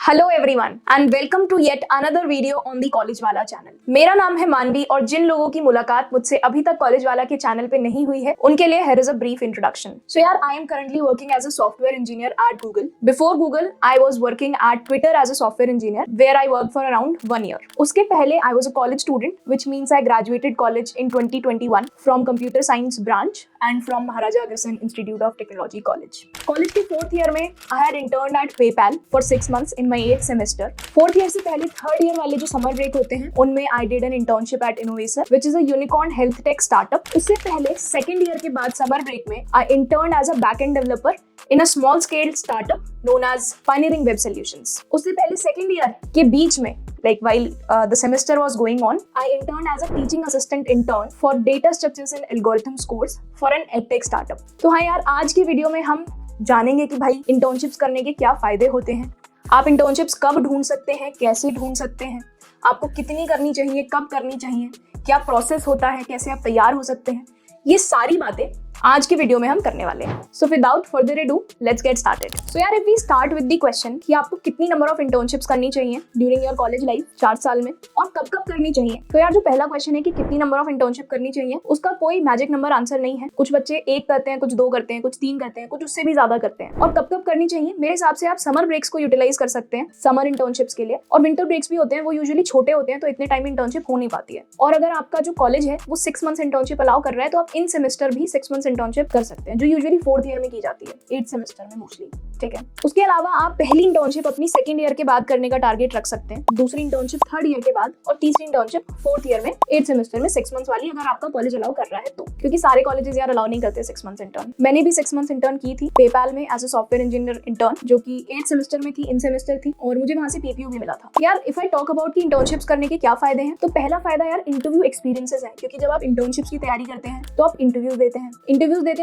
Hello everyone and welcome to yet another video on the college वाला channel. मेरा नाम है मानवी और जिन लोगों की मुलाकात मुझसे अभी तक कॉलेज वाला के चैनल पे नहीं हुई है उनके लिए here is a brief introduction. So यार, I am currently working as a software engineer at Google. Before Google I was working at Twitter as a software engineer where I work for around 1 year। उसके पहले I was a college student which means I graduated college in 2021 from computer science branch and from Maharaja Agrasen institute of technology college. College के 4th year में आई had interned at PayPal for 6 months in my 8th semester. 4th year से पहले 3rd year वाले जो summer break होते हैं उनमें I did an internship at Innovaccer which is a unicorn health tech startup. उससे पहले 2nd ईयर के बाद समर ब्रेक में I interned as a backend developer in a small scale startup known as Pioneering Web Solutions। उससे पहले 2nd year के बीच में like while the semester was going on, I interned as a teaching assistant intern for data structures and algorithms course for an edtech startup। तो हाँ यार, आज की video में हम जानेंगे कि भाई इंटर्नशिप्स करने के क्या फायदे होते हैं, आप इंटर्नशिप्स कब ढूंढ सकते हैं, कैसे ढूंढ सकते हैं, आपको कितनी करनी चाहिए, कब करनी चाहिए, क्या प्रोसेस होता है, कैसे आप तैयार हो सकते हैं, ये सारी बातें आज की वीडियो में हम करने वाले हैं। So without further ado let's get started. So यार, if we start with the question कि आपको कितनी नंबर ऑफ इंटर्नशिप्स करनी चाहिए ड्यूरिंग योर कॉलेज लाइफ 4 साल में और कब कब करनी चाहिए, तो यार जो पहला क्वेश्चन है कि कितनी नंबर ऑफ इंटर्नशिप करनी चाहिए, उसका कोई मैजिक नंबर आंसर नहीं है। कुछ बच्चे 1 करते हैं, कुछ 2 करते हैं, कुछ 3 करते हैं, कुछ उससे भी ज्यादा करते हैं। और कब कब करनी चाहिए, मेरे हिसाब से आप समर ब्रेक्स को यूटिलाइज कर सकते हैं समर इंटर्नशिप्स के लिए। और विंटर ब्रेक्स भी होते हैं, वो यूजुअली छोटे होते हैं तो इतने टाइम इंटर्नशिप हो नहीं पाती है। और अगर आपका जो कॉलेज है वो 6 months इंटर्नशिप अलाउ कर रहा है तो आप इन सेमेस्टर भी 6 months इंटर्नशिप कर सकते हैं जो यूजुअली 4th ईयर में की जाती है, 8th सेमेस्टर में मोस्टली। ठीक है, उसके अलावा आप पहली इंटर्नशिप अपनी 2nd ईयर के बाद करने का टारगेट रख सकते हैं, दूसरी इंटर्नशिप 3rd ईयर के बाद और तीसरी इंटर्नशिप 4th ईयर में 8th सेमेस्टर में 6 months वाली, अगर आपका कॉलेज अलाउ कर रहा है तो। क्योंकि सारे कॉलेजेस यार अलाउ नहीं करते 6 months इंटर्न। मैंने भी 6 months इंटर्न की थी पेपैल में as a software engineer intern, जो कि 8th सेमेस्टर में थी, इन सेमेस्टर थी, और मुझे वहां से पीपीयू भी मिला था। यार इफ आई टॉक अबाउट की इंटर्नशिप्स करने के क्या फायदे हैं, तो पहला फायदा यार इंटरव्यू एक्सपीरियंसेस है। क्योंकि जब आप इंटर्नशिप्स की तैयारी करते हैं तो आप इंटरव्यूज देते हैं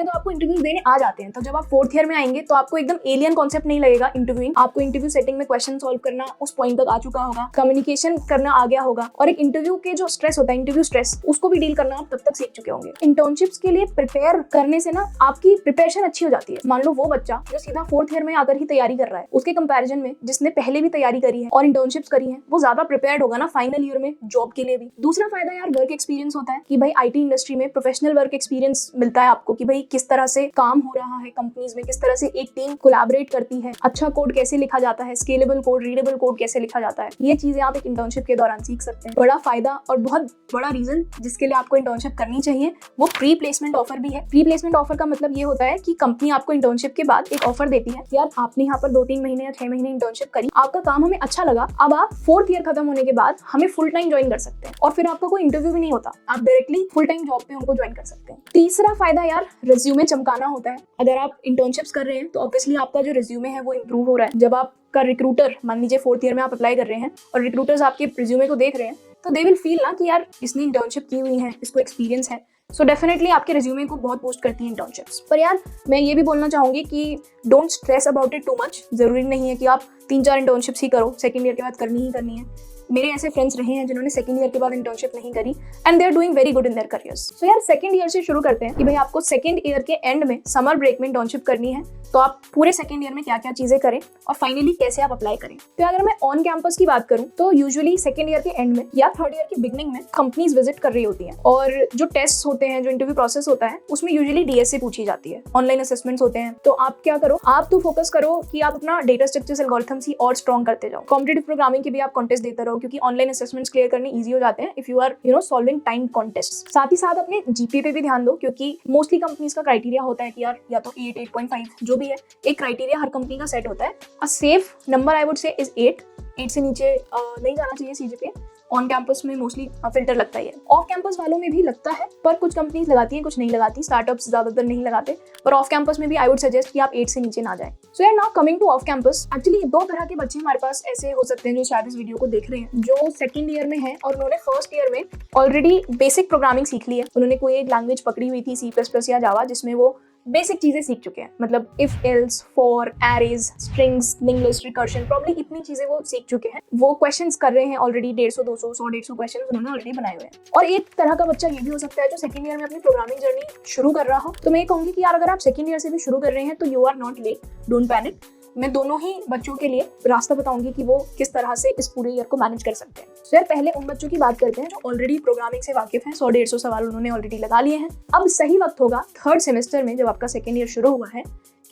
तो आपको इंटरव्यूज देने आ जाते हैं। तो जब आप 4th ईयर में आएंगे तो आपको एकदम एलियन कॉन्सेप्ट नहीं लगेगा इंटरव्यूइंग। आपको इंटरव्यू सेटिंग में क्वेश्चन सॉल्व करना उस पॉइंट तक आ चुका होगा, कम्युनिकेशन करना आ गया होगा, और एक इंटरव्यू के जो स्ट्रेस होता है, इंटरव्यू स्ट्रेस, उसको भी डील करना आप तब तक सीख चुके होंगे। इंटर्नशिप्स के लिए प्रिपेयर करने से ना आपकी प्रिपरेशन अच्छी हो जाती है। मान लो वो बच्चा जो सीधा 4th ईयर में आकर ही तैयारी कर रहा है, उसके कंपैरिजन में जिसने पहले भी तैयारी करी है और इंटर्नशिप्स करी है, वो ज्यादा प्रिपेयर्ड होगा ना फाइनल ईयर में जॉब के लिए भी। दूसरा फायदा यार वर्क एक्सपीरियंस होता है कि भाई आईटी इंडस्ट्री में प्रोफेशनल वर्क एक्सपीरियंस मिलता है आपको कि भाई किस तरह से काम हो रहा है कंपनीज में, किस तरह से एक टीम कोलैबोरेट करती है, अच्छा कोड कैसे लिखा जाता है, स्केलेबल कोड, रीडेबल कोड कैसे लिखा जाता है, ये चीजें आप एक इंटर्नशिप के दौरान सीख सकते हैं। बड़ा फायदा और बहुत बड़ा रीजन जिसके लिए आपको इंटर्नशिप करनी चाहिए वो प्री प्लेसमेंट ऑफर भी है। प्री प्लेसमेंट ऑफर का मतलब ये होता है कि कंपनी आपको इंटर्नशिप के बाद एक ऑफर देती है, यार आपने यहाँ पर 2-3 महीने या 6 महीने इंटर्नशिप करी, आपका काम हमें अच्छा लगा, अब आप 4th ईयर खत्म होने के बाद हमें फुल टाइम ज्वाइन कर सकते हैं, और फिर आपका कोई इंटरव्यू भी नहीं होता, आप डायरेक्टली फुल टाइम जॉब पे उनको ज्वाइन कर सकते हैं। तीसरा फायदा यार रिज्यूमे चमकाना होता है। अगर आप इंटर्नशिप्स कर रहे हैं तो ऑब्वियसली आपका जो रिज्यूमे है वो इंप्रूव हो रहा है। जब आपका रिक्रूटर, मान लीजिए 4th ईयर में आप अप्लाई कर रहे हैं और रिक्रूटर्स आपके रिज्यूमे को देख रहे हैं तो दे विल फील ना कि यार इसने इंटर्नशिप की हुई है, इसको एक्सपीरियंस है, सो डेफिनेटली आपके रिज्यूमे को बहुत बूस्ट करती है इंटर्नशिप्स। पर यार मैं ये भी बोलना चाहूंगी कि don't stress about it too much. जरूरी नहीं है कि आप 3-4 इंटर्नशिप्स ही करो, 2nd ईयर के बाद करनी ही करनी है। मेरे ऐसे फ्रेंड्स रहे हैं जिन्होंने 2nd ईयर के बाद इंटर्नशिप नहीं करी and they are doing very good in their careers. So यार 2nd ईयर से शुरू करते हैं कि भाई आपको 2nd ईयर के एंड में समर ब्रेक में इंटर्नशिप करनी है तो आप पूरे 2nd ईयर में क्या क्या चीजें करें और फाइनली कैसे आप अप्लाई करें। तो अगर मैं ऑन कैंपस की बात करूं तो यूजुअली 2nd ईयर के एंड में या 3rd ईयर की बिगनिंग में कंपनीज विजिट कर रही होती हैं, और जो टेस्ट होते हैं, जो इंटरव्यू प्रोसेस होता है, उसमें यूजुअली डीएसए पूछी जाती है, ऑनलाइन असेसमेंट्स होते हैं। तो आप क्या करो, आप तो फोकस करो कि आप अपना डेटा स्ट्रक्चर्स एल्गोरिथम्स ही और स्ट्रॉन्ग करते जाओ। कॉम्पिटिटिव प्रोग्रामिंग के भी आप कॉन्टेस्ट देते रहो क्योंकि ऑनलाइन असेसमेंट्स क्लियर करने ईजी हो जाते हैं if you are solving time contest. साथ ही साथ अपने जीपीए पे भी ध्यान दो क्योंकि मोस्टली कंपनीज का क्राइटेरिया होता है कि यार या तो 8, 8.5 जो भी है, एक क्राइटेरिया हर कंपनी का सेट होता है। A safe number I would से इज 8 से नीचे नहीं जाना चाहिए सीजीपीए। ऑन कैंपस में मोस्टली फिल्टर लगता ही है, ऑफ कैंपस वालों में भी लगता है, पर कुछ कंपनीज लगाती हैं, कुछ नहीं लगाती, स्टार्टअप्स ज्यादातर नहीं लगाते, पर ऑफ कैंपस में भी आई वुड सजेस्ट कि आप 8 से नीचे ना जाएं। सो यार now coming two off campus, actually 2 तरह के बच्चे हमारे पास ऐसे हो सकते हैं जो शायद इस वीडियो को देख रहे हैं, जो 2nd ईयर में है और उन्होंने 1st ईयर में ऑलरेडी बेसिक प्रोग्रामिंग सीख ली है, उन्होंने कोई एक लैंग्वेज पकड़ी हुई थी C++ या जावा जिसमें वो बेसिक चीजें सीख चुके हैं, मतलब if else, for, arrays, strings, link list, recursion, probably इतनी चीजें वो सीख चुके हैं। वो क्वेश्चंस कर रहे हैं ऑलरेडी, 150, 200, 100-150 क्वेश्चंस उन्होंने ऑलरेडी बनाए हुए हैं। और एक तरह का बच्चा ये भी हो सकता है जो 2nd ईयर में अपनी प्रोग्रामिंग जर्नी शुरू कर रहा हो। तो मैं ये कहूंगी कि यार अगर आप 2nd ईयर से भी शुरू कर रहे हैं तो you are not late, don't panic. मैं दोनों ही बच्चों के लिए रास्ता बताऊंगी कि वो किस तरह से इस पूरे ईयर को मैनेज कर सकते हैं। तो यार पहले उन बच्चों की बात करते हैं जो ऑलरेडी प्रोग्रामिंग से वाकिफ हैं, 100-150 सवाल उन्होंने ऑलरेडी लगा लिए हैं। अब सही वक्त होगा थर्ड सेमेस्टर में, जब आपका सेकेंड ईयर शुरू हुआ है,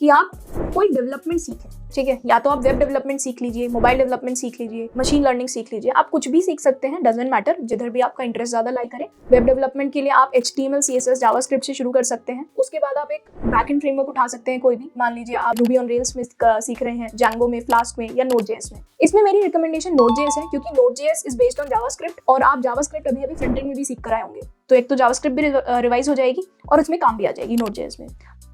कि आप कोई डेवलपमेंट सीखें। ठीक है, या तो आप वेब डेवलपमेंट सीख लीजिए, मोबाइल डेवलपमेंट सीख लीजिए, मशीन लर्निंग सीख लीजिए, आप कुछ भी सीख सकते हैं, डजंट मैटर, जिधर भी आपका इंटरेस्ट ज्यादा लाई करे। वेब डेवलपमेंट के लिए आप HTML CSS जावास्क्रिप्ट से शुरू कर सकते हैं। उसके बाद आप एक बैकएंड फ्रेमवर्क उठा सकते हैं कोई भी, मान लीजिए आप रूबी ऑन रेल्स में सीख रहे हैं, जैंगो में, फ्लास्क में या Node.js में। इसमें मेरी रिकमेंडेशन Node.js है, क्योंकि Node.js is based on JavaScript और आप जावास्क्रिप्ट अभी फ्रंट एंड में भी सीख कर आए होंगे, तो एक तो जावास्क्रिप्ट भी रिवाइज हो जाएगी और उसमें काम भी आ जाएगी Node.js में।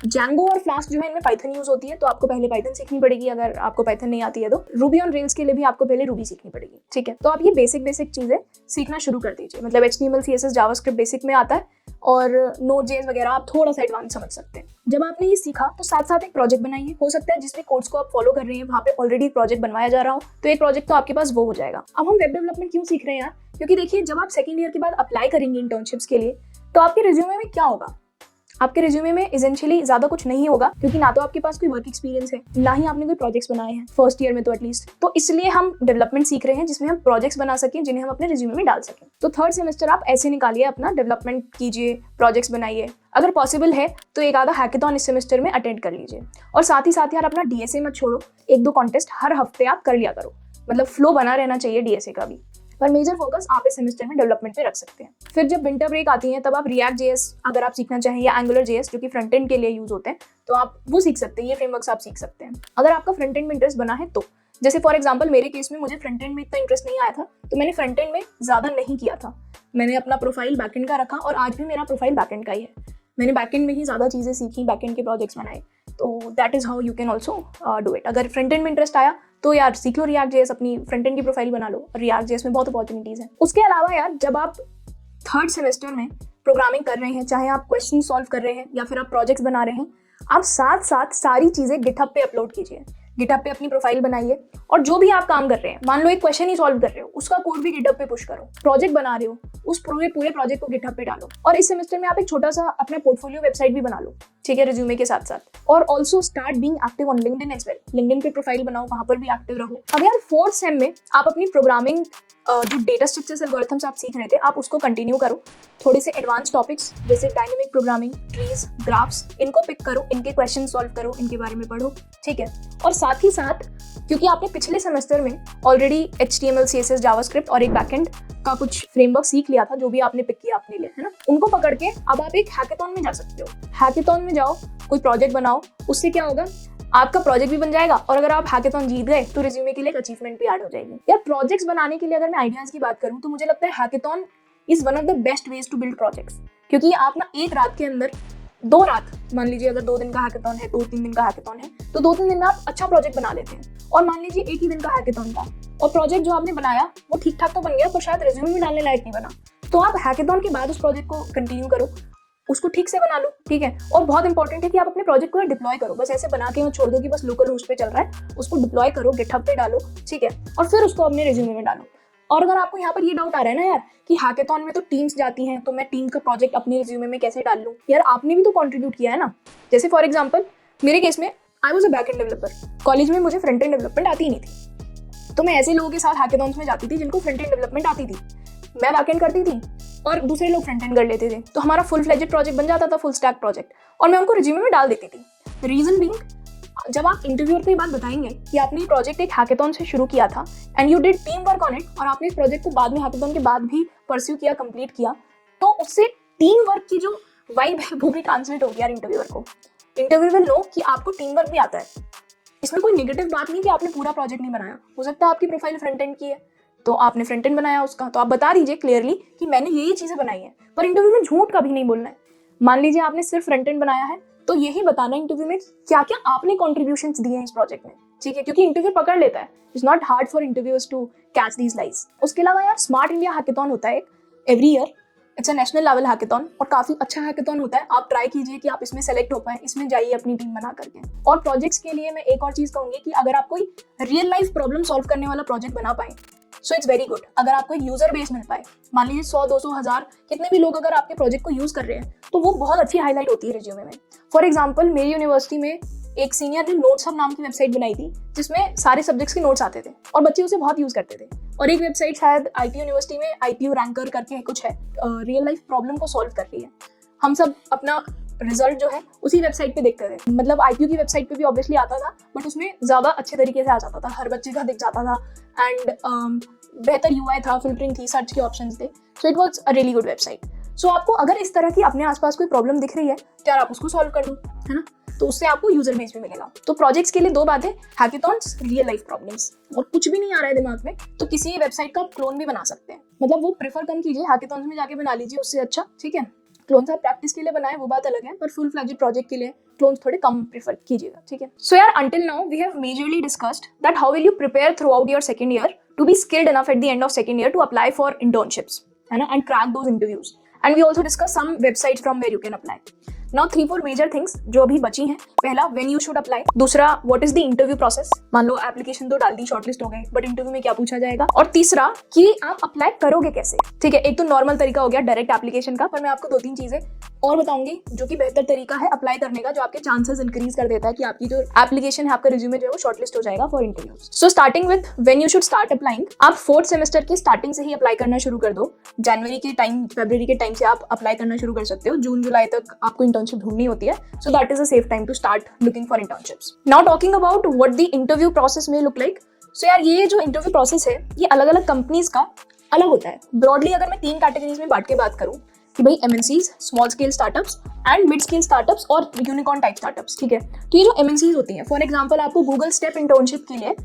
जैंगो और फ्लास्क जो है इनमें पाइथन यूज होती है, तो आपको पहले पाइथन सीखनी पड़ेगी अगर आपको पाइथन नहीं आती है तो। रूबी ऑन रेल्स के लिए भी आपको पहले रूबी सीखनी पड़ेगी। ठीक है, तो आप ये बेसिक चीजें सीखना शुरू कर दीजिए। मतलब HTML CSS जावास्क्रिप्ट बेसिक में आता है और Node.js वगैरह आप थोड़ा सा एडवांस समझ सकते हैं। जब आपने ये सीखा तो साथ साथ एक प्रोजेक्ट बनाइए। हो सकता है जिसमें कोर्स को आप फॉलो कर रहे हैं वहाँ पे ऑलरेडी प्रोजेक्ट बनवाया जा रहा हो, तो एक प्रोजेक्ट तो आपके पास वो हो जाएगा। अब हम वेब डेवलपमेंट क्यों सीख रहे हैं यार? क्योंकि देखिए, जब आप सेकंड ईयर के बाद अप्लाई करेंगे इंटर्नशिप्स के लिए, तो आपके रिज्यूमे में क्या होगा? आपके रिज्यूमे में एसेंशियली ज्यादा कुछ नहीं होगा, क्योंकि ना तो आपके पास कोई वर्क एक्सपीरियंस है, ना ही आपने कोई प्रोजेक्ट्स बनाए हैं फर्स्ट ईयर में तो एटलीस्ट। तो इसलिए हम डेवलपमेंट सीख रहे हैं जिसमें हम प्रोजेक्ट्स बना सकें, जिन्हें हम अपने रिज्यूमे में डाल सकें। तो थर्ड सेमेस्टर आप ऐसे निकालिए, अपना डेवलपमेंट कीजिए, प्रोजेक्ट्स बनाइए। अगर पॉसिबल है तो एक आधा हैकेथॉन इस सेमेस्टर में अटेंड कर लीजिए। और साथ ही साथ यार अपना DSA मत छोड़ो, 1-2 कॉन्टेस्ट हर हफ्ते आप कर लिया करो। मतलब फ्लो बना रहना चाहिए DSA का भी, पर मेजर फोकस आप इस सेमेस्टर में डेवलपमेंट पे रख सकते हैं। फिर जब विंटर ब्रेक आती है तब आप React.js अगर आप सीखना चाहें, या AngularJS जो कि फ्रंट एंड के लिए यूज होते हैं, तो आप वो सीख सकते हैं। ये फ्रेमवर्क्स आप सीख सकते हैं अगर आपका फ्रंट एंड में इंटरेस्ट बना है तो। जैसे फॉर एग्जाम्पल मेरे केस में मुझे फ्रंट एंड में इतना इंटरेस्ट नहीं आया था, तो मैंने फ्रंट एंड में ज्यादा नहीं किया था। मैंने अपना प्रोफाइल बैकएंड का रखा और आज भी मेरा प्रोफाइल बैकएंड का ही है। मैंने बैकएंड में ही ज्यादा चीजें सीखी, बैकएंड के प्रोजेक्ट्स बनाए। तो that is how you can also do it. अगर फ्रंट एंड में इंटरेस्ट आया तो यार सीख लो React.js, अपनी फ्रंट एंड की प्रोफाइल बना लो। React.js में बहुत अपॉर्चुनिटीज हैं। उसके अलावा यार जब आप थर्ड सेमेस्टर में प्रोग्रामिंग कर रहे हैं, चाहे आप क्वेश्चन सॉल्व कर रहे हैं या फिर आप प्रोजेक्ट्स बना रहे हैं, आप साथ साथ सारी चीजें गिटहब पे अपलोड कीजिए। गिटहब पे अपनी प्रोफाइल बनाइए और जो भी आप काम कर रहे हैं, मान लो एक क्वेश्चन ही सॉल्व कर रहे हो, उसका कोड भी गिटहब पे पुश करो। प्रोजेक्ट बना रहे हो, उस पूरे प्रोजेक्ट को गिटहब पे डालो। और इस सेमेस्टर में आप एक छोटा सा अपना पोर्टफोलियो वेबसाइट भी बना लो, ठीक है, रिज्यूमे के साथ साथ। और also start being active on LinkedIn as well. LinkedIn पे प्रोफाइल बनाओ, वहां पर भी एक्टिव रहो। अब यार फोर्थ सेम में आप अपनी प्रोग्रामिंग जो डेटा स्ट्रक्चर्स एल्गोरिथम्स आप सीख रहे थे, आप उसको कंटिन्यू करो। थोड़े से एडवांस टॉपिक्स जैसे डायनेमिक प्रोग्रामिंग, ट्रीज, ग्राफ्स, इनको पिक करो, इनके क्वेश्चन सॉल्व करो, इनके बारे में पढ़ो। ठीक है, और साथ ही साथ क्योंकि आपने पिछले सेमेस्टर में ऑलरेडी HTML CSS जावास्क्रिप्ट और एक बैकएंड का कुछ फ्रेमवर्क सीख लिया था, जो भी आपने पिक किया अपने लिए, है ना, उनको पकड़ के अब आप एक हैकेथॉन में जा सकते हो। हैकेथॉन में जाओ, कोई प्रोजेक्ट बनाओ, उससे क्या होगा, आपका प्रोजेक्ट भी बन जाएगा और अगर आप हैकेथॉन जीत गए तो रिज्यूमे के लिए एक अचीवमेंट भी ऐड हो जाएगी। यार प्रोजेक्ट्स बनाने के लिए अगर मैं आइडियाज की बात करूं तो मुझे लगता है hackathon is one of the best ways to build projects. क्योंकि आप ना एक रात के अंदर, 2 रात, मान लीजिए अगर 2 दिन का हैकेथॉन है, 2-3 दिन का हैकेथॉन है, तो 2-3 दिन में आप अच्छा प्रोजेक्ट बना लेते हैं। और मान लीजिए एक ही दिन का हैकेथॉन था और प्रोजेक्ट जो आपने बनाया वो ठीक ठाक तो बन गया, पर शायद रिज्यूमे में डालने लायक नहीं बना, तो आप हैकेथॉन के बाद उस प्रोजेक्ट को कंटिन्यू करो, उसको ठीक से बना लो। ठीक है, और बहुत इंपॉर्टेंट है कि आप अपने प्रोजेक्ट को डिप्लॉय करो। बस ऐसे बना के मत छोड़ दो कि बस लोकल होस्ट पे चल रहा है, उसको डिप्लॉय करो, गिटहब पे डालो। ठीक है, और फिर उसको अपने रिज्यूमे में डालो। और अगर आपको यहाँ पर ये डाउट आ रहा है ना यार कि हैकेथॉन में तो टीम्स जाती हैं, तो मैं टीम का प्रोजेक्ट अपने रिज्यूमे में कैसे डाल लूँ, यार आपने भी तो कंट्रीब्यूट किया है ना। जैसे फॉर एग्जांपल मेरे केस में आई was a backend developer. College में मुझे फ्रंट एंड डेवलपमेंट आती ही नहीं थी, तो मैं ऐसे लोगों के साथ हैकेथॉन्स में जाती थी जिनको फ्रंट एंड डेवलपमेंट आती थी। मैं बैकएंड करती थी और दूसरे लोग फ्रंट एंड कर लेते थे, तो हमारा फुल फ्लेजेड प्रोजेक्ट बन जाता था, फुल स्टैक प्रोजेक्ट, और मैं उनको रिज्यूमे में डाल देती थी। रीजन बीइंग, जब आप इंटरव्यूअर पे बात बताएंगे कि आपने ये प्रोजेक्ट एक हैकेथॉन से शुरू किया था and you did team work on it, और आपने इस प्रोजेक्ट को बाद में हैकेथॉन के बाद भी परस्यू किया, कंप्लीट किया, तो उससे टीम वर्क की जो वाइब है वो भी ट्रांसमिट हो गया इंटरव्यूअर को। इंटरव्यूअर विल नो कि आपको टीम वर्क भी आता है। इसमें कोई नेगेटिव बात नहीं कि आपने पूरा प्रोजेक्ट नहीं बनाया। हो सकता है आपकी प्रोफाइल फ्रंट एंड की है, तो आपने फ्रंट एंड बनाया उसका, तो आप बता दीजिए क्लियरली कि मैंने ये चीजें बनाई हैं। पर इंटरव्यू में झूठ कभी नहीं बोलना है। मान लीजिए आपने सिर्फ फ्रंट एंड बनाया है, तो यही बताना इंटरव्यू में क्या क्या आपने कॉन्ट्रीब्यूशंस दिए हैं इस प्रोजेक्ट में। ठीक है, क्योंकि इंटरव्यू पकड़ लेता है। It's not hard for interviewers to catch these lies. उसके अलावा यार स्मार्ट इंडिया हैकेथॉन होता है every year. It's a national level hackathon और काफी अच्छा हैकेथॉन होता है। आप ट्राई कीजिए कि आप इसमें सेलेक्ट हो पाए, इसमें जाइए अपनी टीम बना करके। और प्रोजेक्ट्स के लिए मैं एक और चीज कहूंगी कि अगर आप कोई रियल लाइफ प्रॉब्लम सॉल्व करने वाला प्रोजेक्ट बना पाए, सो इट्स वेरी गुड। अगर आपको एक यूजर बेस मिल पाए, मान लीजिए 100, 200, 1000 कितने भी लोग अगर आपके प्रोजेक्ट को यूज कर रहे हैं, तो वो बहुत अच्छी हाईलाइट होती है रिज्यूमे में। फॉर एग्जाम्पल मेरी यूनिवर्सिटी में एक सीनियर ने नोट्स हब नाम की वेबसाइट बनाई थी जिसमें सारे सब्जेक्ट्स के नोट्स आते थे और बच्चे उसे बहुत यूज करते थे। और एक वेबसाइट शायद आईपीयू यूनिवर्सिटी में आईपीयू रैंकर करके कुछ है, रियल लाइफ प्रॉब्लम को सॉल्व कर रही है। हम सब अपना रिजल्ट जो है उसी वेबसाइट पे देखते थे। मतलब आईपीयू की वेबसाइट पे भी ऑब्वियसली आता था, बट उसमें ज्यादा अच्छे तरीके से आ जाता था, हर बच्चे का दिख जाता था एंड बेहतर यूआई था, फिल्टरिंग थी, सर्च के ऑप्शंस थे। So it was a really good website. So आपको अगर इस तरह की अपने आसपास कोई प्रॉब्लम दिख रही है तो यार आप उसको सॉल्व कर दो, है ना, तो उससे आपको यूजर बेस भी मिलेगा। तो प्रोजेक्ट्स के लिए दो बातें, हैकेथॉन्स, रियल लाइफ प्रॉब्लम्स। और कुछ भी नहीं आ रहा है दिमाग में तो किसी वेबसाइट का क्लोन भी बना सकते हैं। मतलब वो प्रेफर कम कीजिए, हैकेथॉन्स में जाके बना लीजिए उससे अच्छा, ठीक है। क्लोन्स आप प्रैक्टिस के लिए बनाए वो बात अलग है, पर फुल फ्लैजेड प्रोजेक्ट के लिए क्लोन्स थोड़े कम प्रेफर कीजिएगा, ठीक है। सो यार until now we have majorly discussed that how will you prepare throughout your second year to be skilled enough at the end of second year to apply for internships, है ना, and crack those interviews. And we also discuss some websites from where you can apply. Now 3-4 major things जो अभी बची हैं। पहला, when you should apply. दूसरा, what is the interview process. मान लो application तो डाल दी, शॉर्टलिस्ट हो गए, बट इंटरव्यू में क्या पूछा जाएगा। और तीसरा कि आप अप्लाई करोगे कैसे, ठीक है। एक तो नॉर्मल तरीका हो गया डायरेक्ट एप्लीकेशन का, पर मैं आपको 2-3 चीजें और बताऊंगी जो कि बेहतर तरीका है अप्लाई करने का, जो आपके चांसेस इंक्रीज कर देता है कि आपकी जो एप्लीकेशन है, आपका रिज्यूमे जो है वो शॉर्टलिस्ट हो जाएगा for interviews. So starting with when you should start applying, आप 4th सेमेस्टर के स्टार्टिंग से ही अप्लाई करना शुरू कर दो। जनवरी के टाइम, फरवरी के टाइम से आप अप्लाई करना शुरू कर सकते हो। जून जुलाई तक आपको इंटर्नशिप ढूंढनी होती है, so that is a safe time to start looking for internships. Now talking about what the interview process may look like. So यार ये जो इंटरव्यू प्रोसेस है ये अलग अलग कंपनीज का अलग होता है। ब्रॉडली अगर मैं 3 कैटेगरीज में बांट के बात करूं कि भाई MNCs, small scale startups and mid scale startups और यूनिकॉर्न टाइप स्टार्टअप्स, ठीक है। तो ये जो एमएनसीज होती हैं, फॉर एग्जांपल आपको गूगल स्टेप इंटर्नशिप के लिए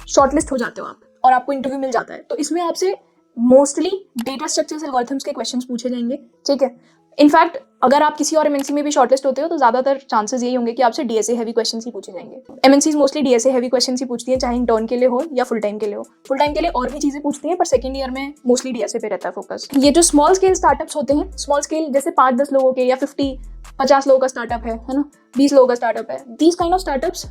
शॉर्टलिस्ट हो जाते हो आप और आपको इंटरव्यू मिल जाता है, तो इसमें आपसे मोस्टली डेटा स्ट्रक्चर्स, एल्गोरिथम्स के क्वेश्चंस पूछे जाएंगे, ठीक है। इनफैक्ट अगर आप किसी और एमएनसी में भी शॉर्टलिस्ट होते हो तो ज्यादातर चांसेस यही होंगे कि आपसे डीएसए हैवी क्वेश्चंस ही पूछे जाएंगे। MNCs mostly DSA heavy questions ही पूछती हैं, चाहे इंटर्न के लिए हो या फुल टाइम के लिए हो। फुल टाइम के लिए और भी चीजें पूछती हैं, पर सेकंड ईयर में मोस्टली डीएसए पे रहता है फोकस। ये जो स्मॉल स्केल स्टार्टअप्स होते हैं, स्मॉल स्केल जैसे 5-10 लोगों के या 50-50 लोगों का स्टार्टअप है ना, 20 लोगों का स्टार्टअप है, these kind of startups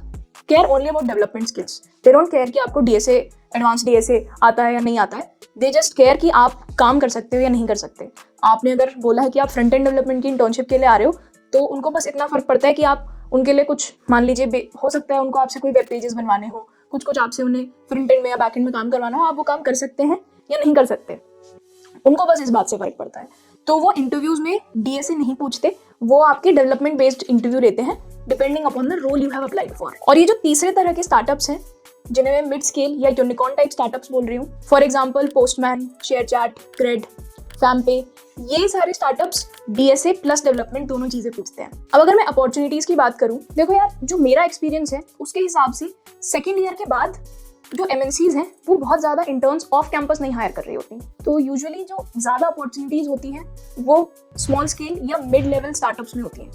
care only about development skills. They don't care कि आपको डीएसए, एडवांस डीएसए आता है या नहीं आता है। दे जस्ट केयर कि आप काम कर सकते हो या नहीं कर सकते। आपने अगर बोला है कि आप फ्रंट एंड डेवलपमेंट की इंटर्नशिप के लिए आ रहे हो, तो उनको बस इतना फर्क पड़ता है कि आप उनके लिए कुछ, मान लीजिए हो सकता है उनको आपसे कोई वेब पेजेस बनवाने हो, कुछ आपसे उन्हें फ्रंट एंड में या बैक एंड में काम करवाना हो, आप वो काम कर सकते हैं या नहीं कर सकते, उनको बस इस बात से फर्क पड़ता है। तो वो इंटरव्यूज में डीएसए नहीं पूछते, वो आपके डेवलपमेंट बेस्ड इंटरव्यू लेते हैं depending upon the role you have applied for. और ये जो तीसरे तरह के स्टार्टअप्स हैं जिन्हें मैं मिड स्केल या यूनिकॉर्न टाइप स्टार्टअप्स बोल रही हूँ, for example Postman, ShareChat, CRED, FamPay, ये सारे स्टार्टअप्स डीएसए प्लस डेवलपमेंट दोनों चीजें पूछते हैं। अब अगर मैं अपॉर्चुनिटीज की बात करूं, देखो यार जो मेरा एक्सपीरियंस है उसके हिसाब से सेकेंड ईयर के बाद जो एमएनसीज हैं वो बहुत ज्यादा इंटर्न्स ऑफ कैंपस नहीं हायर कर रही होती, तो यूजुअली जो ज्यादा अपॉर्चुनिटीज होती हैं वो स्मॉल स्केल या मिड लेवल स्टार्टअप्स में होती हैं।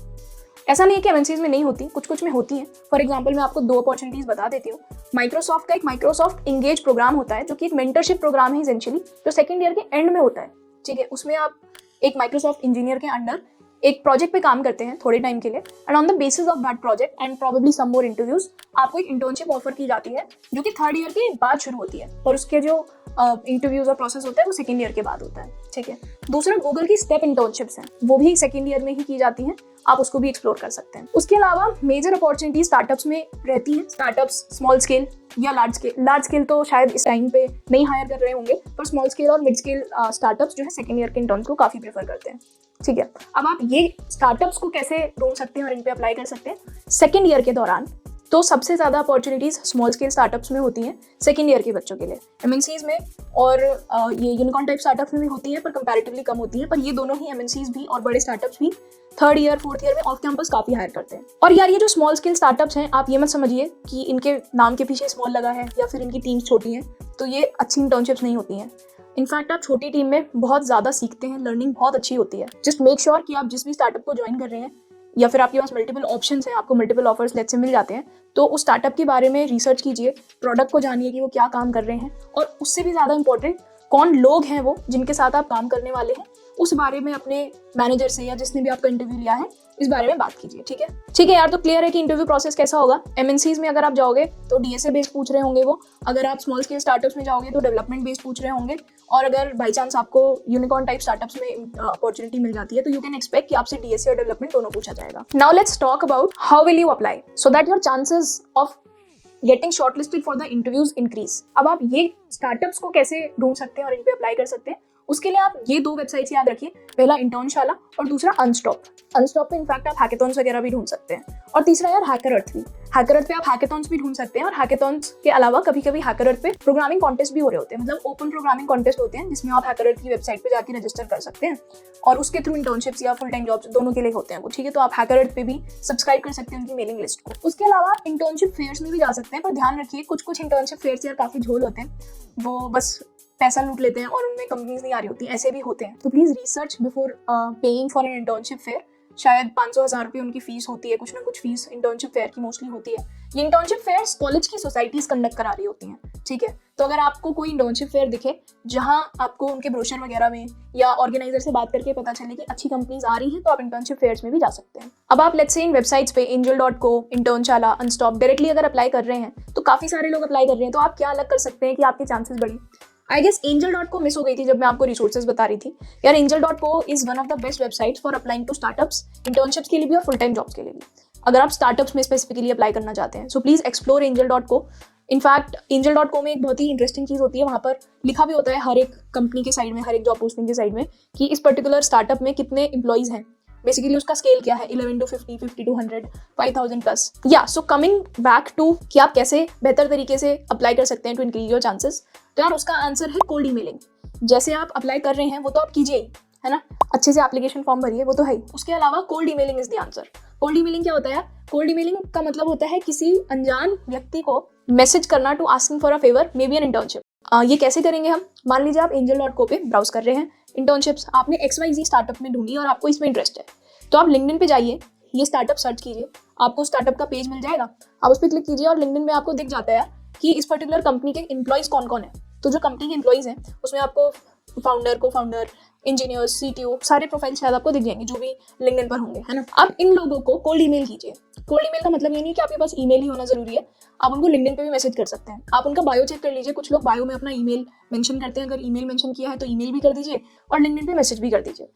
ऐसा नहीं है कि एमएनसीज में नहीं होती, कुछ कुछ में होती हैं। फॉर एग्जांपल मैं आपको 2 अपॉर्चुनिटीज बता देती हूँ। माइक्रोसॉफ्ट का एक माइक्रोसॉफ्ट इंगेज प्रोग्राम होता है जो कि एक मेंटरशिप प्रोग्राम है इसेंशियली, जो सेकंड ईयर के एंड में होता है, ठीक है। उसमें आप एक माइक्रोसॉफ्ट इंजीनियर के अंडर एक प्रोजेक्ट पे काम करते हैं थोड़े टाइम के लिए, and on the basis of that project and probably some more interviews आपको एक इंटर्नशिप ऑफर की जाती है जो कि 3rd ईयर के बाद शुरू होती है, और उसके जो इंटरव्यूज और प्रोसेस होता है वो सेकंड ईयर के बाद होता है, ठीक है। दूसरा, गूगल की स्टेप इंटर्नशिप्स हैं, वो भी सेकंड ईयर में ही की जाती हैं, आप उसको भी एक्सप्लोर कर सकते हैं। उसके अलावा मेजर अपॉर्चुनिटी स्टार्टअप्स में रहती हैं, स्टार्टअप्स स्मॉल स्केल या लार्ज स्केल। लार्ज स्केल तो शायद इस टाइम पे नहीं हायर कर रहे होंगे, पर स्मॉल स्केल और मिड स्केल स्टार्टअप्स जो है सेकंड ईयर के इंटर्न्स को काफी प्रेफर करते हैं, ठीक है। अब आप ये स्टार्टअप्स को कैसे ढूंढ सकते हैं और इन पे अप्लाई कर सकते हैं सेकंड ईयर के दौरान, तो सबसे ज्यादा अपॉर्चुनिटीज स्मॉल स्केल स्टार्टअप्स में होती हैं सेकंड ईयर के बच्चों के लिए। एमएनसीज में और ये यूनिकॉर्न टाइप स्टार्टअप्स में भी होती हैं, पर कंपैरेटिवली कम होती हैं। पर ये दोनों ही एमएनसीज भी और बड़े स्टार्टअप्स भी 3rd ईयर 4th ईयर में ऑफ कैंपस काफी हायर करते हैं। और यार ये जो स्मॉल स्केल स्टार्टअप्स हैं, आप ये मत समझिए कि इनके नाम के पीछे स्मॉल लगा है या फिर इनकी टीम्स छोटी हैं तो ये अच्छी इंटर्नशिप्स नहीं होती हैं। इनफैक्ट आप छोटी टीम में बहुत ज्यादा सीखते हैं, लर्निंग बहुत अच्छी होती है। जस्ट मेक श्योर कि आप जिस भी स्टार्टअप को ज्वाइन कर रहे हैं या फिर आपके पास मल्टीपल ऑप्शंस हैं, आपको मल्टीपल ऑफर्स लेट से मिल जाते हैं, तो उस स्टार्टअप के बारे में रिसर्च कीजिए, प्रोडक्ट को जानिए कि वो क्या काम कर रहे हैं, और उससे भी ज़्यादा इंपॉर्टेंट कौन लोग हैं वो जिनके साथ आप काम करने वाले हैं, उस बारे में अपने मैनेजर से या जिसने भी आपका इंटरव्यू लिया है इस बारे में बात कीजिए। ठीक है, ठीक है यार। तो क्लियर है कि इंटरव्यू प्रोसेस कैसा होगा। एमएनसीज में अगर आप जाओगे तो डीएसए बेस्ड पूछ रहे होंगे वो, अगर आप स्मॉल स्केल स्टार्टअप्स में जाओगे तो डेवलपमेंट बेस्ड पूछ रहे होंगे, और अगर बाई चांस आपको यूनिकॉर्न टाइप स्टार्टअप्स में अपॉर्चुनिटी मिल जाती है तो यू कैन एक्सपेक्ट कि आपसे डीएसए और डेवलपमेंट दोनों पूछा जाएगा। Now let's talk about how will you apply so that your chances of getting shortlisted for the interviews increase. अब आप ये स्टार्टअप्स को कैसे ढूंढ सकते हैं और इन पे अप्लाई कर सकते हैं, उसके लिए आप ये 2 वेबसाइट्स याद रखिए, पहला इंटर्नशाला और दूसरा अनस्टॉप। अनस्टॉप पे इनफैक्ट आप हैकेथॉन्स वगैरह भी ढूंढ सकते हैं, और तीसरा यार हैकरअर्थ भी। हैकरअर्थ पे आप हैकेथॉन्स भी ढूंढ सकते हैं, और हैकेथॉन्स के अलावा कभी कभी हैकरअर्थ पे प्रोग्रामिंग कॉन्टेस्ट भी हो रहे होते हैं, मतलब ओपन प्रोग्रामिंग कॉन्टेस्ट होते हैं जिसमें आप हैकरअर्थ की वेबसाइट पे जाकर रजिस्टर कर सकते हैं, और उसके थ्रू इंटर्नशिप्स या फुल टाइम जॉब्स दोनों के लिए होते हैं वो। ठीक है, तो आप हैकरअर्थ पे भी सब्सक्राइब कर सकते हैं उनकी मेलिंग लिस्ट को। उसके अलावा आप इंटर्नशिप फेयर्स में भी जा सकते हैं, पर ध्यान रखिए कुछ इंटर्नशिप फेयर्स यार काफी झोल होते हैं, वो बस पैसा लूट लेते हैं और उनमें कंपनीज नहीं आ रही होती, ऐसे भी होते हैं। तो please research before paying for an internship fair. शायद 500-1000 रुपये उनकी फीस होती है, कुछ ना कुछ फीस इंटर्नशिप फेयर की मोस्टली होती है। ये इंटर्नशिप फेयर्स कॉलेज की सोसाइटीज कंडक्ट करा रही होती हैं। ठीक है, तो अगर आपको कोई इंटर्नशिप फेयर दिखे जहां आपको उनके ब्रोशर वगैरह में या ऑर्गेनाइजर से बात करके पता चले कि अच्छी कंपनीज आ रही हैं, तो आप इंटर्नशिप फेयर्स में भी जा सकते हैं। अब आप लेट्स से इन वेबसाइट्स पे angel.co, इंटर्नशाला, अनस्टॉप डायरेक्टली अगर अप्लाई कर रहे हैं तो काफी सारे लोग अप्लाई कर रहे हैं, तो आप क्या अलग कर सकते हैं कि आपके चांसेस बढ़े। आई गेस angel.co मिस हो गई थी जब मैं आपको रिसोर्सेज बता रही थी यार। angel.co is one of the best websites for applying to startups, internships के लिए भी और फुल टाइम जॉब्स के लिए भी, अगर आप स्टार्टअप्स में स्पेसिफिकली अप्लाई करना चाहते हैं। So please explore angel.co। In fact angel.co में एक बहुत ही इंटरेस्टिंग चीज होती है, वहां पर लिखा भी होता है हर एक कंपनी के साइड में, हर एक जॉब पोस्टिंग के साइड में, कि इस पर्टिकुलर स्टार्टअप में कितने एम्प्लॉइज हैं, बेसिकली उसका स्केल क्या है, 11 to 50, 50 to 100, 5000 प्लस। या सो कमिंग बैक टू कि आप कैसे बेहतर तरीके से अप्लाई कर सकते हैं टू इंक्रीज योर चांसेस, तो यार उसका आंसर है कोल्ड ईमेलिंग। जैसे आप अप्लाई कर रहे हैं वो तो आप कीजिए ही, है ना, अच्छे से एप्लीकेशन फॉर्म भरिए, वो तो है ही। उसके अलावा cold emailing is the answer. Cold emailing क्या होता है यार? कोल्ड ईमेलिंग का मतलब होता है किसी अनजान व्यक्ति को मैसेज करना to asking for a favour, maybe an internship. ये कैसे करेंगे हम? मान लीजिए आप angel.co पे ब्राउज कर रहे हैं इंटर्नशिप्स, आपने XYZ स्टार्टअप में ढूंढी और आपको इसमें इंटरेस्ट है, तो आप लिंक्डइन पे जाइए, ये स्टार्टअप सर्च कीजिए, आपको स्टार्टअप का पेज मिल जाएगा, आप उस पर क्लिक कीजिए और लिंक्डइन में आपको दिख जाता है कि इस पर्टिकुलर कंपनी के एम्प्लॉइज कौन कौन है। तो जो कंपनी के एम्प्लॉइज हैं उसमें आपको फाउंडर, को फाउंडर, इंजीनियर्स, CTO सारे प्रोफाइल शायद आपको दिख जाएंगे जो भी लिंक्डइन पर होंगे, है ना। आप इन लोगों को कोल्ड ईमेल कीजिए। कोल्ड ईमेल का मतलब ये नहीं कि आपके पास ईमेल ही होना जरूरी है, आप उनको लिंक्डइन पे भी मैसेज कर सकते हैं। आप उनका बायो चेक कर लीजिए, कुछ लोग बायो में अपना ईमेल मेंशन करते हैं, अगर ईमेल मेंशन किया है तो ईमेल भी कर दीजिए और लिंक्डइन पे मैसेज भी कर दीजिए।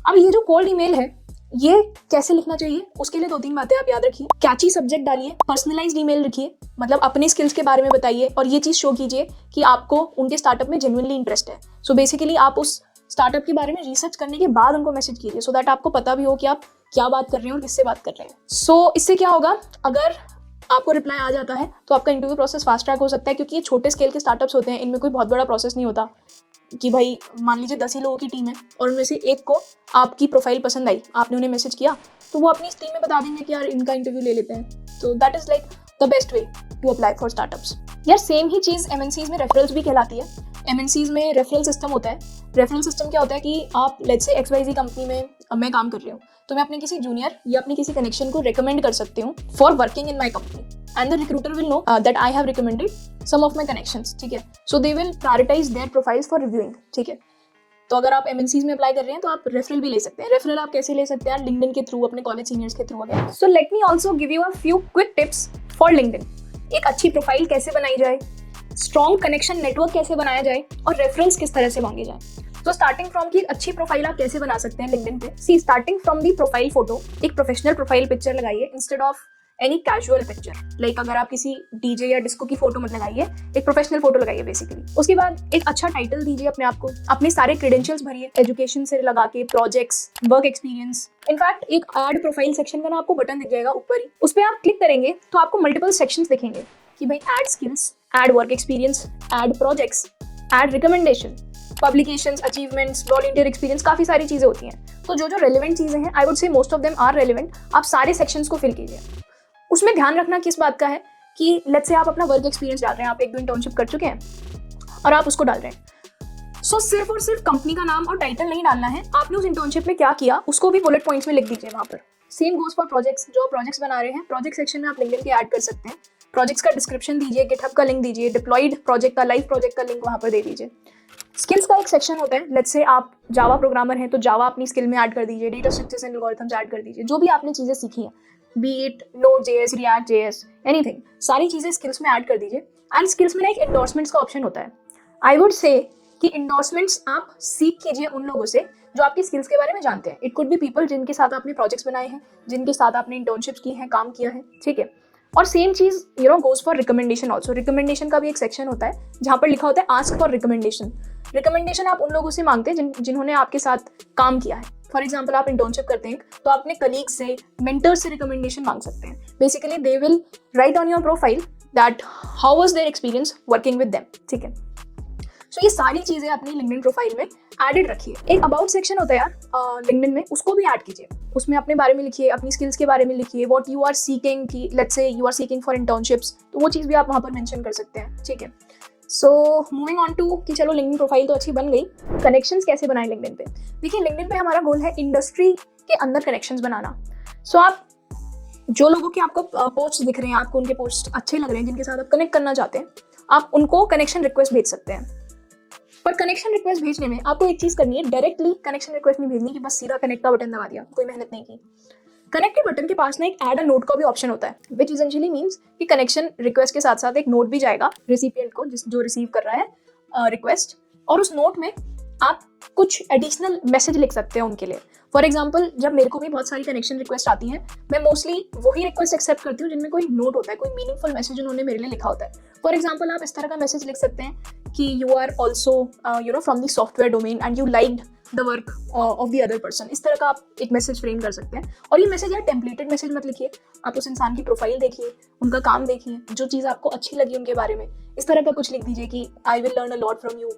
अब ये जो कोल्ड ईमेल है ये कैसे लिखना चाहिए, उसके लिए 2-3 बातें आप याद रखिए। कैची सब्जेक्ट डालिए, पर्सनलाइज्ड ईमेल लिखिए, मतलब अपने स्किल्स के बारे में बताइए और ये चीज शो कीजिए कि आपको उनके स्टार्टअप में जेन्युइनली इंटरेस्ट है। सो बेसिकली आप उस स्टार्टअप के बारे में रिसर्च करने के बाद उनको मैसेज कीजिए, सो दैट आपको पता भी हो कि आप क्या बात कर रहे हैं और किससे बात कर रहे हैं। सो इससे क्या होगा, अगर आपको रिप्लाई आ जाता है तो आपका इंटरव्यू प्रोसेस फास्ट ट्रैक हो सकता है, क्योंकि ये छोटे स्केल के स्टार्टअप्स होते हैं, इनमें कोई बहुत बड़ा प्रोसेस नहीं होता कि भाई मान लीजिए 10 ही लोगों की टीम है और उनमें से एक को आपकी प्रोफाइल पसंद आई, आपने उन्हें मैसेज किया, तो वो अपनी टीम में बता देंगे कि यार इनका इंटरव्यू ले लेते हैं। तो that is like the best way to apply for startups. यार सेम ही चीज़ MNCs में रेफरल्स भी कहलाती है। MNCs में रेफरल सिस्टम होता है। रेफरल सिस्टम क्या होता है कि आप लेट्स से XYZ कंपनी में मैं काम कर रही हूँ, तो मैं अपने किसी जूनियर या अपने किसी कनेक्शन को रिकमेंड कर सकती हूँ for working in my company, and the recruiter will know that I have recommended some of my connections. ठीक है, so they will prioritise their profiles for reviewing. ठीक है, तो अगर आप MNCs में अप्लाई कर रहे हैं तो आप रेफरल भी ले सकते हैं। रेफरल आप कैसे ले सकते हैं? लिंक्डइन के थ्रू, अपने कॉलेज सीनियर्स के थ्रू वगैरह। So let me also give you a few quick tips for LinkedIn. एक अच्छी प्रोफाइल कैसे बनाई जाए, स्ट्रॉन्ग कनेक्शन नेटवर्क कैसे बनाया जाए और रेफरेंस किस तरह से मांगे जाए। तो स्टार्टिंग फ्रॉम की अच्छी प्रोफाइल आप कैसे बना सकते हैं लिंक्डइन पे। See, starting from the profile photo, एक प्रोफेशनल प्रोफाइल पिक्चर लगाइए instead of any casual picture. Like अगर आप किसी डीजे या डिस्को की फोटो मत लगाइए, एक प्रोफेशनल फोटो लगाइए बेसिकली। उसके बाद एक अच्छा टाइटल दीजिए अपने आप को, अपने सारे क्रेडेंशियल्स भरिए, एजुकेशन से लगा के प्रोजेक्ट्स, वर्क एक्सपीरियंस। इनफैक्ट एक ऐड प्रोफाइल सेक्शन का ना आपको बटन दिख जाएगा ऊपर ही, उस पर आप क्लिक करेंगे तो आपको मल्टीपल सेक्शंस दिखेंगे कि भाई add skills, add work experience, add projects, add recommendation, publications, achievements, volunteer experience, काफी सारी चीजें होती हैं। तो जो जो रेलेवेंट चीजें हैं, I would say most of them are relevant, आप सारे सेक्शंस को फिल कीजिए। उसमें ध्यान रखना किस बात का है कि लेट्स से आप अपना वर्क एक्सपीरियंस डाल रहे हैं, आप 1-2 इंटर्नशिप कर चुके हैं और आप उसको डाल रहे हैं। सो सिर्फ और सिर्फ कंपनी का नाम और टाइटल नहीं डालना है, आपने उस इंटर्नशिप में क्या किया उसको भी बुलेट पॉइंट्स में लिख दीजिए वहां पर। सेम गोज फॉर प्रोजेक्ट्स, जो प्रोजेक्ट्स बना रहे हैं, प्रोजेक्ट सेक्शन में आप लिंक्डइन के ऐड कर सकते हैं। प्रोजेक्ट्स का डिस्क्रिप्शन दीजिए, गिटहब का लिंक दीजिए, डिप्लॉयड प्रोजेक्ट का, लाइव प्रोजेक्ट का लिंक वहां पर दे दीजिए। स्किल्स का एक सेक्शन होता है, लेट्स से आप जावा प्रोग्रामर हैं तो जावा अपनी स्किल में ऐड कर दीजिए, data structures and algorithms add कर दीजिए, जो भी आपने चीज़ें सीखी हैं, B it Node.js, React.js, anything, सारी चीज़ें स्किल्स में ऐड कर दीजिए। एंड स्किल्स में ना एक एंडोर्समेंट्स का ऑप्शन होता है। आई वुड से कि एंडोर्समेंट्स आप सीख कीजिए उन लोगों से जो आपकी स्किल्स के बारे में जानते हैं। इट कुड बी पीपल जिनके साथ आपने प्रोजेक्ट्स बनाए हैं, जिनके साथ आपने इंटर्नशिप्स की हैं, काम किया है, ठीक है। और same cheese goes for recommendation also. Recommendation का भी एक सेक्शन होता है जहाँ पर लिखा होता है आस्क फॉर रिकमेंडेशन। रिकमेंडेशन आप उन लोगों से मांगते हैं जिन्होंने आपके साथ काम किया है। फॉर एग्जाम्पल आप इंटर्नशिप करते हैं तो आप अपने कलीग से, मेंटर्स से रिकमेंडेशन मांग सकते हैं। Basically they will write on your profile that how was their experience working with them, ठीक है। सो ये सारी चीजें अपनी लिंक्डइन प्रोफाइल में एडेड रखिए। एक अबाउट सेक्शन होता है यार लिंक्डइन में, उसको भी ऐड कीजिए। उसमें अपने बारे में लिखिए, अपनी स्किल्स के बारे में लिखिए, व्हाट यू आर सीकिंग, की let's say you are seeking for internships, तो वो चीज़ भी आप वहाँ पर मेंशन कर सकते हैं, ठीक है। सो मूविंग ऑन टू कि चलो लिंक्डइन प्रोफाइल तो अच्छी बन गई, कनेक्शंस कैसे बनाए लिंक्डइन पे। देखिए लिंक्डइन पे हमारा गोल है इंडस्ट्री के अंदर कनेक्शंस बनाना। सो आप जो लोगों के आपको पोस्ट दिख रहे हैं, आपको उनके पोस्ट अच्छे लग रहे हैं, जिनके साथ आप कनेक्ट करना चाहते हैं, आप उनको कनेक्शन रिक्वेस्ट भेज सकते हैं। पर कनेक्शन रिक्वेस्ट भेजने में आपको एक चीज करनी है, डायरेक्टली कनेक्शन रिक्वेस्ट नहीं भेजनी कि बस सीधा कनेक्ट का बटन दबा दिया, कोई मेहनत नहीं की। कनेक्ट के बटन के पास ना एक ऐड अ नोट का भी ऑप्शन होता है, विच इसेंशियली मीन्स कि कनेक्शन रिक्वेस्ट के साथ साथ एक नोट भी जाएगा रिसिपिएंट को, जो रिसीव कर रहा है रिक्वेस्ट, और उस नोट में आप कुछ एडिशनल मैसेज लिख सकते हैं उनके लिए। फॉर एग्जाम्पल जब मेरे को भी बहुत सारी कनेक्शन रिक्वेस्ट आती हैं, मैं मोस्टली वही रिक्वेस्ट एक्सेप्ट करती हूँ जिनमें कोई नोट होता है, कोई मीनिंगफुल मैसेज उन्होंने मेरे लिए लिखा होता है। फॉर एग्जाम्पल आप इस तरह का मैसेज लिख सकते हैं कि you are also from the software domain and you liked the work of the other person. इस तरह का आप एक मैसेज फ्रेम कर सकते हैं। और ये मैसेज यार टेम्पलेटेड मैसेज मत लिखिए, आप उस इंसान की प्रोफाइल देखिए, उनका काम देखिए, जो चीज़ आपको अच्छी लगी उनके बारे में, इस तरह का कुछ लिख दीजिए कि I will learn a lot from you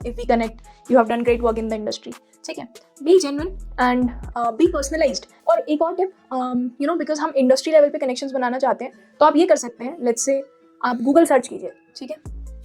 if we connect, you have done great work in the industry, ठीक है। Be genuine and be personalised. और एक और टिप, बिकॉज हम इंडस्ट्री लेवल पे कनेक्शंस बनाना चाहते हैं, तो आप ये कर सकते हैं, लेट्स से आप गूगल सर्च कीजिए, ठीक है,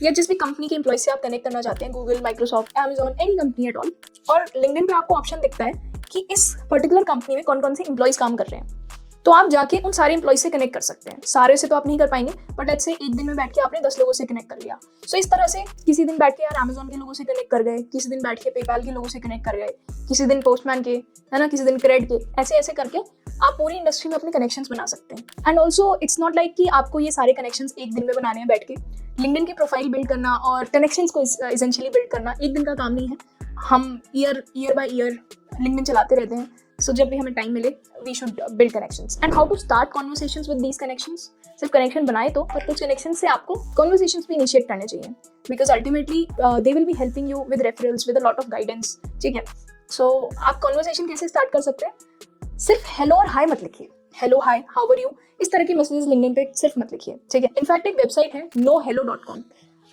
या जिस भी कंपनी के एम्प्लॉय से आप कनेक्ट करना चाहते हैं, Google, Microsoft, Amazon, any company at all, और लिंक्डइन पे आपको ऑप्शन दिखता है कि इस पर्टिकुलर कंपनी में कौन कौन से एम्प्लॉयज काम कर रहे हैं। तो आप जाके उन सारे एम्प्लॉय से कनेक्ट कर सकते हैं। सारे से तो आप नहीं कर पाएंगे, बट लेट्स से एक दिन में बैठ के आपने 10 लोगों से कनेक्ट कर लिया। सो इस तरह से किसी दिन बैठ के यार अमेजॉन के लोगों से कनेक्ट कर गए, किसी दिन बैठ के पेपाल के लोगों से कनेक्ट कर गए, किसी दिन पोस्टमैन के, है ना, किसी दिन क्रेड के, ऐसे ऐसे करके आप पूरी इंडस्ट्री में अपने कनेक्शंस बना सकते हैं। And also it's not like कि आपको ये सारे कनेक्शंस एक दिन में बनाने हैं बैठ के। लिंक्डइन की प्रोफाइल बिल्ड करना और कनेक्शंस को एसेंशियली बिल्ड करना एक दिन का काम नहीं है। हम ईयर बाय ईयर लिंक्डइन चलाते रहते हैं। सो जब भी हमें टाइम मिले we should build connections. And how to start conversations with these connections. सिर्फ कनेक्शन बनाए तो, पर कुछ कनेक्शन से आपको कॉन्वर्सेशंस भी इनिशिएट करने चाहिए, because ultimately they will be helping you with referrals, with a lot of guidance, ठीक है। सो आप कॉन्वर्सेशन कैसे स्टार्ट कर सकते हैं? सिर्फ हेलो और हाय मत लिखिए, hello hi how are you, इस तरह के मैसेजेस लिंक्डइन पे सिर्फ मत लिखिए, ठीक है। इनफैक्ट एक वेबसाइट है nohello.com,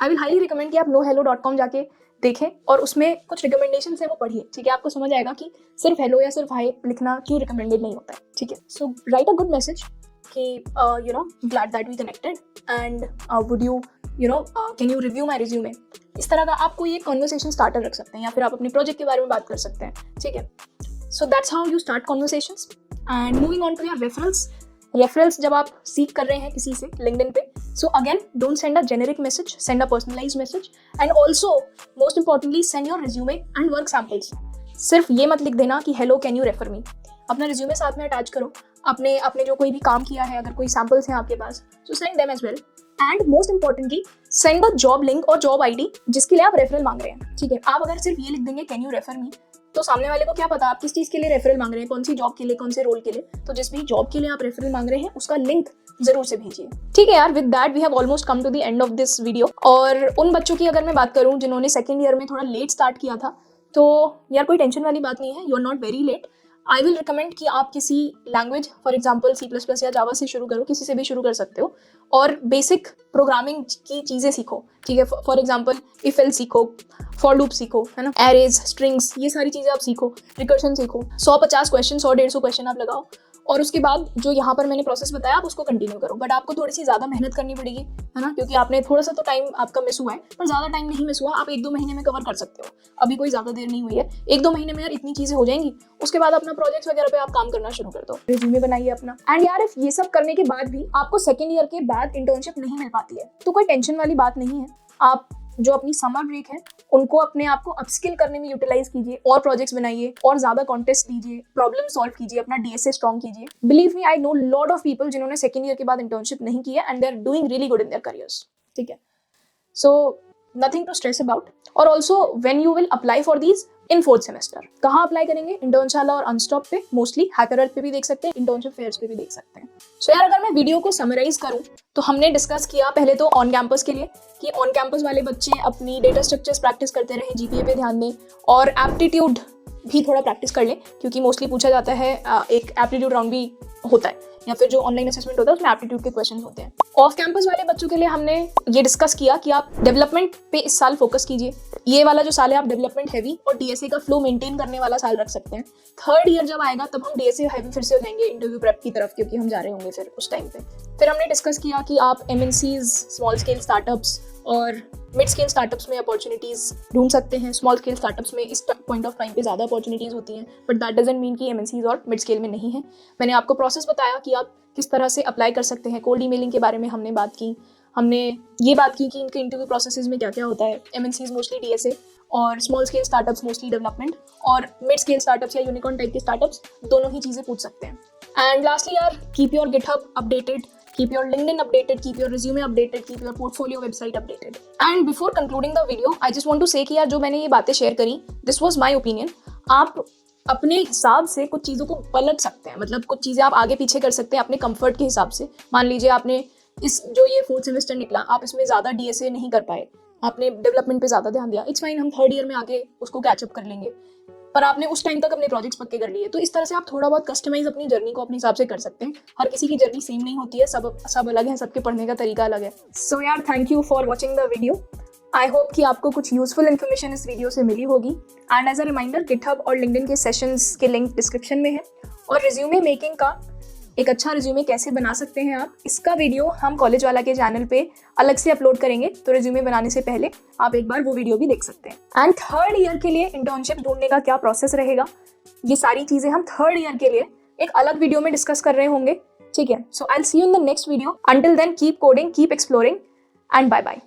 I will highly recommend कि आप nohello.com जाके देखें और उसमें कुछ रिकमेंडेशन है वो पढ़िए, ठीक है। आपको समझ आएगा कि सिर्फ हेलो या सिर्फ हाय लिखना क्यों रिकमेंडेड नहीं होता है, ठीक है। So write a good message कि glad that we connected and would you can you review my resume. इस तरह का आप कोई एक कॉन्वर्सेशन स्टार्टर रख सकते हैं, या फिर आप अपने प्रोजेक्ट के बारे में बात कर सकते हैं, ठीक है। So that's how you start conversations. And moving on to your referrals जब आप सीख कर रहे हैं किसी से लिंक्डइन पे, so again don't send a generic message, send a personalised message. And also most importantly send your resume and work samples. सिर्फ ये मत लिख देना कि hello can you refer me, अपना रिज्यूमे साथ में अटैच करो, आपने जो कोई भी काम किया है, अगर कोई सैम्पल्स हैं आपके पास, so send them as well. And most importantly send the job link और जॉब आईडी जिसके लिए आप रेफरल मांग रहे हैं, ठीक है। आप अगर सिर्फ ये लिख देंगे कैन यू रेफर मी, तो सामने वाले को क्या पता आप किस चीज़ के लिए रेफरल मांग रहे हैं, कौन सी जॉब के लिए, कौन से रोल के लिए। तो जिस भी जॉब के लिए आप रेफरल मांग रहे हैं उसका लिंक जरूर से भेजिए, ठीक है यार। With that we have almost come to the end of this video. और उन बच्चों की अगर मैं बात करूं जिन्होंने सेकंड ईयर में थोड़ा लेट स्टार्ट किया था, तो यार कोई टेंशन वाली बात नहीं है, you are not very late. I will recommend कि आप किसी लैंग्वेज, फॉर एग्जाम्पल C++ या जावा से शुरू करो, किसी से भी शुरू कर सकते हो, और बेसिक प्रोग्रामिंग की चीज़ें सीखो, ठीक है। फॉर एग्जाम्पल इफ एल सीखो, फॉर लूप सीखो, है ना, एरेज, स्ट्रिंग्स, ये सारी चीज़ें आप सीखो, रिकर्शन सीखो, 150 क्वेश्चन, 100-150 क्वेश्चन आप लगाओ, और उसके बाद जो यहाँ पर मैंने प्रोसेस बताया आप उसको कंटिन्यू करो। बट आपको थोड़ी सी ज़्यादा मेहनत करनी पड़ेगी, है ना, क्योंकि आपने थोड़ा सा तो टाइम आपका मिस हुआ है, पर ज़्यादा टाइम नहीं मिस हुआ, आप 1-2 महीने में कवर कर सकते हो। अभी कोई ज़्यादा देर नहीं हुई है, 1-2 महीने में यार इतनी चीज़ें हो जाएंगी। उसके बाद अपना प्रोजेक्ट्स वगैरह पे आप काम करना शुरू कर दो, रिज्यूमे बनाइए अपना। एंड यार इफ ये सब करने के बाद भी आपको सेकेंड ईयर के बाद इंटर्नशिप नहीं मिल पाती है, तो कोई टेंशन वाली बात नहीं है। आप जो अपनी समर ब्रेक है उनको अपने आप को अपस्किल करने में यूटिलाइज कीजिए, और प्रोजेक्ट्स बनाइए, और ज्यादा कॉन्टेस्ट दीजिए, प्रॉब्लम सॉल्व कीजिए, अपना डीएसए स्ट्रॉन्ग कीजिए। Believe me, I know lot of people जिन्होंने सेकंड ईयर के बाद इंटर्नशिप नहीं किया and they are doing really good in their careers. ठीक है, so nothing to stress about. और also when you will apply for these in fourth semester, कहाँ apply करेंगे? इंटर्नशाला और अनस्टॉप पे, मोस्टली हैकरअर्थ पे भी देख सकते हैं, इंटर्नशिप फेयर्स पे भी देख सकते हैं। सो यार, अगर मैं वीडियो को समराइज करूँ तो हमने डिस्कस किया पहले तो ऑन कैंपस के लिए कि ऑन कैंपस वाले बच्चे अपनी डेटा स्ट्रक्चर्स प्रैक्टिस करते रहें, जीपीए पे ध्यान दें, और एप्टीट्यूड भी थोड़ा प्रैक्टिस कर लें, क्योंकि मोस्टली पूछा जाता है, एक एप्टीट्यूड राउंड भी होता है, या फिर जो ऑनलाइन असेसमेंट होता है उसमें एप्टीट्यूड के क्वेश्चंस होते हैं। ऑफ कैंपस वाले बच्चों के लिए हमने ये डिस्कस किया कि आप डेवलपमेंट पे इस साल फोकस कीजिए। ये वाला जो साल है आप डेवलपमेंट हैवी और डीएसए का फ्लो मेंटेन करने वाला साल रख सकते हैं। थर्ड ईयर जब आएगा तब हम डीएसए हैवी फिर से हो जाएंगे इंटरव्यू प्रेप की तरफ, क्योंकि हम जा रहे होंगे फिर उस टाइम पे। फिर हमने डिस्कस किया कि आप एमएनसीज, स्मॉल स्केल स्टार्टअप्स और मिड स्केल स्टार्टअप्स में अपॉर्चुनिटीज ढूंढ सकते हैं। स्मॉल स्केल स्टार्टअप्स में इस पॉइंट ऑफ टाइम पे ज़्यादा अपॉर्चुनिटीज होती हैं, बट दैट डजंट मीन कि एमएनसीज और मिड स्केल में नहीं है। मैंने आपको प्रोसेस बताया कि आप किस तरह से अप्लाई कर सकते हैं। कोल्ड ईमेलिंग के बारे में हमने बात की, हमने ये बात की कि इनके इंटरव्यू प्रोसेसेस में क्या क्या होता है। एमएनसीज मोस्टली डीएसए और small scale startups mostly development, और मिड स्केल स्टार्टअप्स या यूनिकॉर्न टाइप के स्टार्टअप्स दोनों ही चीज़ें पूछ सकते हैं। एंड लास्टली यार, keep your GitHub updated, keep your LinkedIn updated, keep your resume updated, keep your portfolio website updated. And before concluding the video, I just want to say कि यार जो मैंने ये बातें शेयर करी, this was my opinion. आप अपने हिसाब से कुछ चीज़ों को पलट सकते हैं, मतलब कुछ चीज़ें आप आगे पीछे कर सकते हैं अपने कंफर्ट के हिसाब से। मान लीजिए आपने इस जो ये फोर्थ सेमेस्टर निकला, आप इसमें ज़्यादा डीएसए नहीं कर पाए, आपने डेवलपमेंट पे ज़्यादा ध्यान दिया, इट्स फाइन, हम थर्ड ईयर में आके उसको कैचअप कर लेंगे, पर आपने उस टाइम तक अपने प्रोजेक्ट्स पक्के कर लिए। तो इस तरह से आप थोड़ा बहुत कस्टमाइज अपनी जर्नी को अपने हिसाब से कर सकते हैं। हर किसी की जर्नी सेम नहीं होती है, सब अलग है, सबके पढ़ने का तरीका अलग है। सो यार, thank you for watching the video. I hope कि आपको कुछ यूजफुल इन्फॉर्मेशन इस वीडियो से मिली होगी। And as a reminder, GitHub और लिंक्डइन के सेशंस के लिंक डिस्क्रिप्शन में है, और रिज्यूमे मेकिंग का, एक अच्छा रिज्यूमे कैसे बना सकते हैं आप, इसका वीडियो हम कॉलेज वाला के चैनल पे अलग से अपलोड करेंगे, तो रिज्यूमे बनाने से पहले आप एक बार वो वीडियो भी देख सकते हैं। एंड थर्ड ईयर के लिए इंटर्नशिप ढूंढने का क्या प्रोसेस रहेगा, ये सारी चीज़ें हम थर्ड ईयर के लिए एक अलग वीडियो में डिस्कस कर रहे होंगे। ठीक है, so I will see you in the next video. Until then, keep coding, keep exploring, and bye bye.